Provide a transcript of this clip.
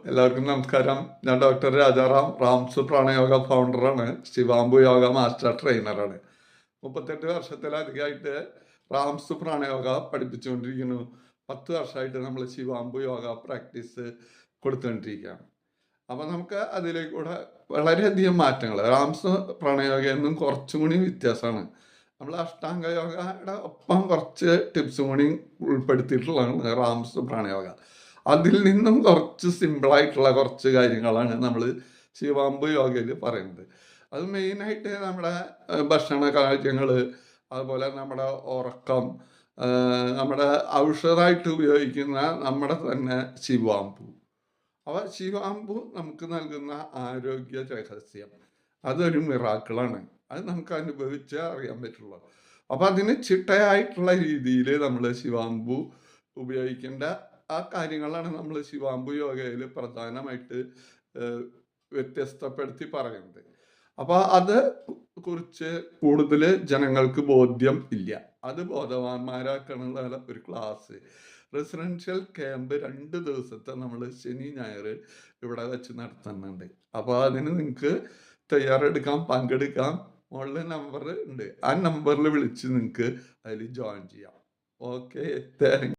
എല്ലാവർക്കും നമസ്കാരം. ഞാൻ ഡോക്ടർ രാജാറാം, റാംസ് പ്രാണയോഗ ഫൗണ്ടറാണ്, ശിവാംബു യോഗ മാസ്റ്റർ ട്രെയിനറാണ്. 38 വർഷത്തിലധികമായിട്ട് റാംസ് പ്രാണയോഗ പഠിപ്പിച്ചുകൊണ്ടിരിക്കുന്നു. 10 വർഷമായിട്ട് നമ്മൾ ശിവാംബു യോഗ പ്രാക്ടീസ് കൊടുത്തുകൊണ്ടിരിക്കുകയാണ്. അപ്പം നമുക്ക് അതിലേക്കൂടെ വളരെയധികം മാറ്റങ്ങൾ, റാംസ് പ്രാണയോഗയിൽ നിന്നും കുറച്ചും കൂടി വ്യത്യാസമാണ്. നമ്മൾ അഷ്ടാംഗ യോഗയുടെ ഒപ്പം കുറച്ച് ടിപ്സും കൂടി ഉൾപ്പെടുത്തിയിട്ടുള്ളതാണ് റാംസ് പ്രാണയോഗ. അതിൽ നിന്നും കുറച്ച് സിമ്പിളായിട്ടുള്ള കുറച്ച് കാര്യങ്ങളാണ് നമ്മൾ ശിവാംബു യോഗയിൽ പറയുന്നത്. അത് മെയിനായിട്ട് നമ്മുടെ ഭക്ഷണ കാര്യങ്ങൾ, അതുപോലെ നമ്മുടെ ഉറക്കം, നമ്മുടെ ഔഷധമായിട്ട് ഉപയോഗിക്കുന്ന നമ്മുടെ തന്നെ ശിവാംബു. അപ്പോൾ ശിവാംബു നമുക്ക് നൽകുന്ന ആരോഗ്യ രഹസ്യം അതൊരു മിറാക്കിളാണ്. അത് നമുക്ക് അനുഭവിച്ചേ അറിയാൻ പറ്റുള്ളൂ. അപ്പോൾ അതിന് ചിട്ടയായിട്ടുള്ള രീതിയിൽ നമ്മൾ ശിവാംബു ഉപയോഗിക്കേണ്ട ആ കാര്യങ്ങളാണ് നമ്മൾ ശിവാംബു യോഗയിൽ പ്രധാനമായിട്ട് വ്യത്യസ്തപ്പെടുത്തി പറയുന്നത്. അപ്പോൾ അത് കുറിച്ച് കൂടുതൽ ജനങ്ങൾക്ക് ബോധ്യം ഇല്ല. അത് ബോധവാന്മാരാക്കാനുള്ള ഒരു ക്ലാസ്, റെസിഡൻഷ്യൽ ക്യാമ്പ് 2 ദിവസത്തെ നമ്മൾ ശനി ഞായർ ഇവിടെ വെച്ച് നടത്തുന്നുണ്ട്. അപ്പോൾ അതിന് നിങ്ങൾക്ക് തയ്യാറെടുക്കാം, പങ്കെടുക്കാം. മുകളിൽ നമ്പർ ഉണ്ട്, ആ നമ്പറിൽ വിളിച്ച് നിങ്ങൾക്ക് അതിൽ ജോയിൻ ചെയ്യാം. Okay, thank